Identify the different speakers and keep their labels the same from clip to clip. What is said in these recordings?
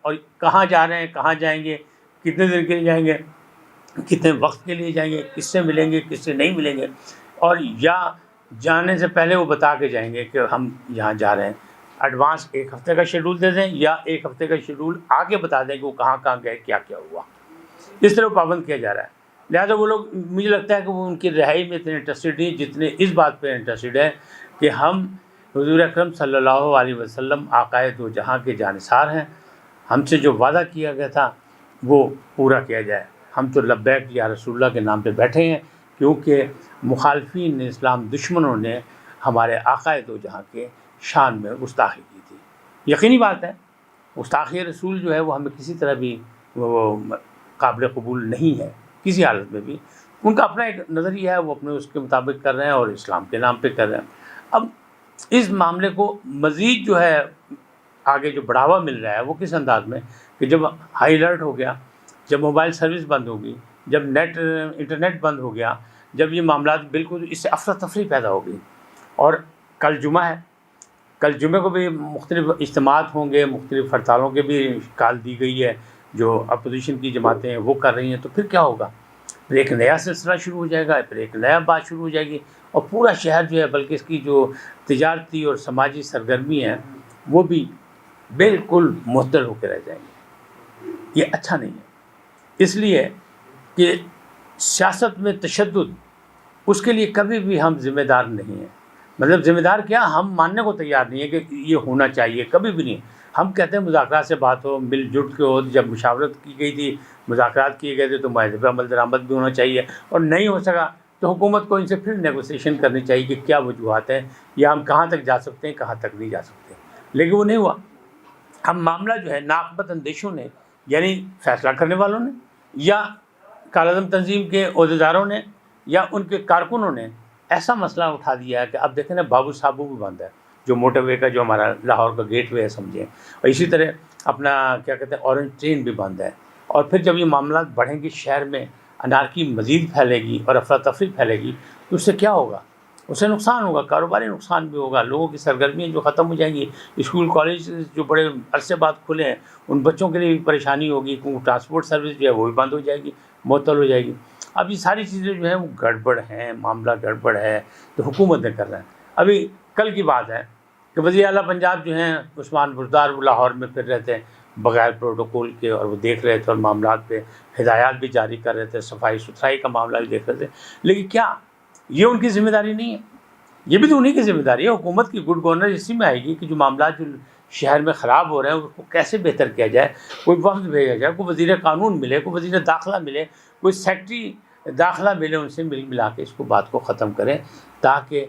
Speaker 1: اور کہاں جا رہے ہیں، کہاں جائیں گے، کتنے دن کے لیے جائیں گے، کتنے وقت کے لیے جائیں گے، کس سے ملیں گے، کس سے نہیں ملیں گے، اور یا جانے سے پہلے وہ بتا کے جائیں گے کہ ہم یہاں جا رہے ہیں، ایڈوانس 1 ہفتے کا شیڈول دے دیں یا 1 ہفتے کا شیڈول آگے بتا دیں کہ وہ کہاں کہاں گئے، کیا کیا ہوا، اس طرح پابند کیا جا رہا ہے۔ لہٰذا وہ لوگ، مجھے لگتا ہے کہ وہ ان کی رہائی میں اتنے انٹرسٹڈ نہیں جتنے اس بات پہ انٹرسٹڈ ہے کہ ہم حضور اکرم صلی اللہ علیہ وسلم آقائے دو جہاں کے جانثار ہیں، ہم سے جو وعدہ کیا گیا تھا وہ پورا کیا جائے۔ ہم تو لبیک یا رسول اللہ کے نام پہ بیٹھے ہیں، کیونکہ مخالفین اسلام، دشمنوں نے ہمارے آقائے دو جہاں کے شان میں گستاخی کی تھی۔ یقینی بات ہے گستاخی رسول جو ہے وہ ہمیں کسی طرح بھی وہ قابل قبول نہیں ہے، کسی حالت میں بھی۔ ان کا اپنا ایک نظریہ ہے، وہ اپنے اس کے مطابق کر رہے ہیں اور اسلام کے نام پہ کر رہے ہیں۔ اب اس معاملے کو مزید جو ہے آگے جو بڑھاوا مل رہا ہے وہ کس انداز میں کہ جب ہائی الرٹ ہو گیا، جب موبائل سروس بند ہوگی، جب انٹرنیٹ بند ہو گیا، جب یہ معاملات بالکل اس سے افراتفری پیدا ہو گئی، اور کل جمعہ ہے، کل جمعے کو بھی مختلف اجتماعات ہوں گے، مختلف ہڑتالوں کے بھی کال دی گئی ہے، جو اپوزیشن کی جماعتیں ہیں وہ کر رہی ہیں، تو پھر کیا ہوگا؟ پھر ایک نیا سلسلہ شروع ہو جائے گا، پھر ایک نیا بات شروع ہو جائے گی، اور پورا شہر جو ہے، بلکہ اس کی جو تجارتی اور سماجی سرگرمی ہیں وہ بھی بالکل معطل ہو کے رہ جائیں گے۔ یہ اچھا نہیں ہے، اس لیے کہ سیاست میں تشدد، اس کے لیے کبھی بھی ہم ذمہ دار نہیں ہیں۔ مطلب ذمہ دار کیا، ہم ماننے کو تیار نہیں ہے کہ یہ ہونا چاہیے، کبھی بھی نہیں۔ ہم کہتے ہیں مذاکرات سے بات ہو، مل جٹ کے ہو، جب مشاورت کی گئی تھی، مذاکرات کیے گئے تھے تو معاہدے پہ عمل درآمد بھی ہونا چاہیے، اور نہیں ہو سکا تو حکومت کو ان سے پھر نیگوسیشن کرنی چاہیے کہ کیا وجوہات ہیں یا ہم کہاں تک جا سکتے ہیں، کہاں تک نہیں جا سکتے، لیکن وہ نہیں ہوا۔ اب معاملہ جو ہے ناقبت اندیشوں نے، یعنی فیصلہ کرنے والوں نے یا کالعدم تنظیم کے عہدیداروں نے یا ان کے کارکنوں نے ایسا مسئلہ اٹھا دیا ہے کہ اب دیکھیں نا، بابو صابو بھی بند ہے، جو موٹر وے کا، جو ہمارا لاہور کا گیٹ وے ہے سمجھیں، اور اسی طرح اپنا کیا کہتے ہیں اورنج ٹرین بھی بند ہے۔ اور پھر جب یہ معاملات بڑھیں گے، شہر میں انارکی مزید پھیلے گی اور افراتفری پھیلے گی، تو اس سے کیا ہوگا؟ اس سے نقصان ہوگا، کاروباری نقصان بھی ہوگا، لوگوں کی سرگرمیاں جو ختم ہو جائیں گی، اسکول کالج جو بڑے عرصے بعد کھلے ہیں ان بچوں کے لیے بھی پریشانی ہوگی، کیونکہ ٹرانسپورٹ سروس جو ہے وہ بھی بند ہو جائے گی، معطل ہو جائے گی۔ اب یہ ساری چیزیں جو ہیں وہ گڑبڑ ہیں، معاملہ گڑبڑ ہے، تو حکومت نے کر رہا ہے۔ ابھی کل کی بات ہے کہ وزیر اعلیٰ پنجاب جو ہیں عثمان بزدار، وہ لاہور میں پھر رہے تھے بغیر پروٹوکول کے، اور وہ دیکھ رہے تھے اور معاملات پہ ہدایات بھی جاری کر رہے تھے، صفائی ستھرائی کا معاملہ بھی دیکھ رہے تھے، لیکن کیا یہ ان کی ذمہ داری نہیں ہے؟ یہ بھی تو انہیں کی ذمہ داری ہے۔ حکومت کی گڈ گورننس اسی میں آئے گی کہ جو معاملات جو شہر میں خراب ہو رہے ہیں اس کو کیسے بہتر کیا جائے، کوئی وفد بھیجا جائے، کوئی وزیر قانون ملے، کوئی وزیر داخلہ ملے، کوئی سیکٹری داخلہ ملے، ان سے ملا کے اس کو بات کو ختم کریں، تاکہ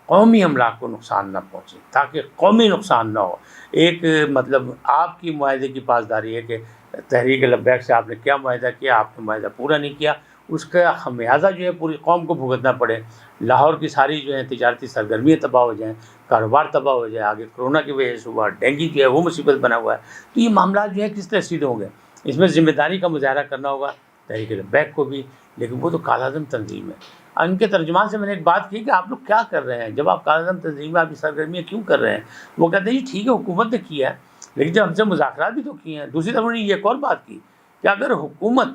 Speaker 1: قومی املاک کو نقصان نہ پہنچے، تاکہ قومی نقصان نہ ہو۔ ایک مطلب آپ کی معاہدے کی پاسداری ہے کہ تحریک لبیک سے آپ نے کیا معاہدہ کیا، آپ نے معاہدہ پورا نہیں کیا، اس کا خمیازہ جو ہے پوری قوم کو بھگتنا پڑے، لاہور کی ساری جو ہے تجارتی سرگرمیاں تباہ ہو جائیں، کاروبار تباہ ہو جائے، آگے کرونا کی وجہ سے ہوا، ڈینگی جو ہے وہ مصیبت بنا ہوا ہے، تو یہ معاملات جو ہے کس طرح سیدھے ہوں گے؟ اس میں ذمہ داری کا مظاہرہ کرنا ہوگا تحریک لبیک کو بھی، لیکن وہ تو کالعدم تنظیم ہے۔ ان کے ترجمان سے میں نے ایک بات کی کہ آپ لوگ کیا کر رہے ہیں، جب آپ کالعدم تنظیم میں آپ کی سرگرمیاں کیوں کر رہے ہیں؟ وہ کہتے ہیں جی ٹھیک ہے حکومت نے کیا ہے، لیکن جب ہم سے مذاکرات بھی تو کیے ہیں۔ دوسری طرف انہوں نے یہ ایک اور بات کی کہ اگر حکومت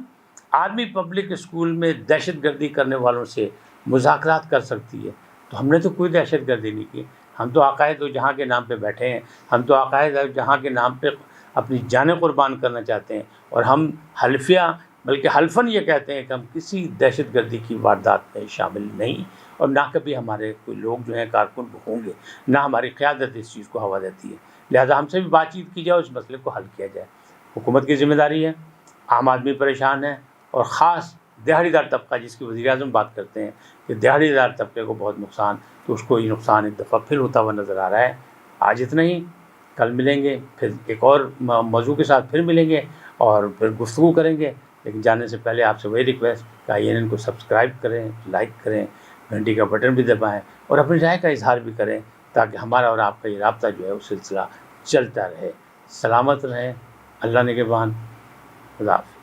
Speaker 1: آرمی پبلک اسکول میں دہشت گردی کرنے والوں سے مذاکرات کر سکتی ہے تو ہم نے تو کوئی دہشت گردی نہیں کی، ہم تو آقائے دو جہاں کے نام پہ بیٹھے ہیں، ہم تو آقائے دو جہاں کے نام پہ اپنی جانیں قربان کرنا چاہتے ہیں، اور ہم حلفیہ بلکہ حلفاً یہ کہتے ہیں کہ ہم کسی دہشت گردی کی واردات میں شامل نہیں، اور نہ کبھی ہمارے کوئی لوگ جو ہیں کارکن ہوں گے، نہ ہماری قیادت اس چیز کو ہوا دیتی ہے۔ لہذا ہم سے بھی بات چیت کی جائے اور اس مسئلے کو حل کیا جائے۔ حکومت کی ذمہ داری ہے، عام آدمی پریشان ہے، اور خاص دہاڑی دار طبقہ جس کی وزیر اعظم بات کرتے ہیں کہ دہاڑی دار طبقے کو بہت نقصان، تو اس کو یہ نقصان ایک دفعہ پھر ہوتا ہوا نظر آ رہا ہے۔ آج اتنا ہی، کل ملیں گے، پھر ایک اور موضوع کے ساتھ پھر ملیں گے اور پھر گفتگو کریں گے، لیکن جانے سے پہلے آپ سے وہی ریکویسٹ کہ INN کو سبسکرائب کریں، لائک کریں، گھنٹی کا بٹن بھی دبائیں، اور اپنی رائے کا اظہار بھی کریں، تاکہ ہمارا اور آپ کا یہ رابطہ جو ہے وہ سلسلہ چلتا رہے۔ سلامت رہیں، اللہ نگہبان، خدا حافظ۔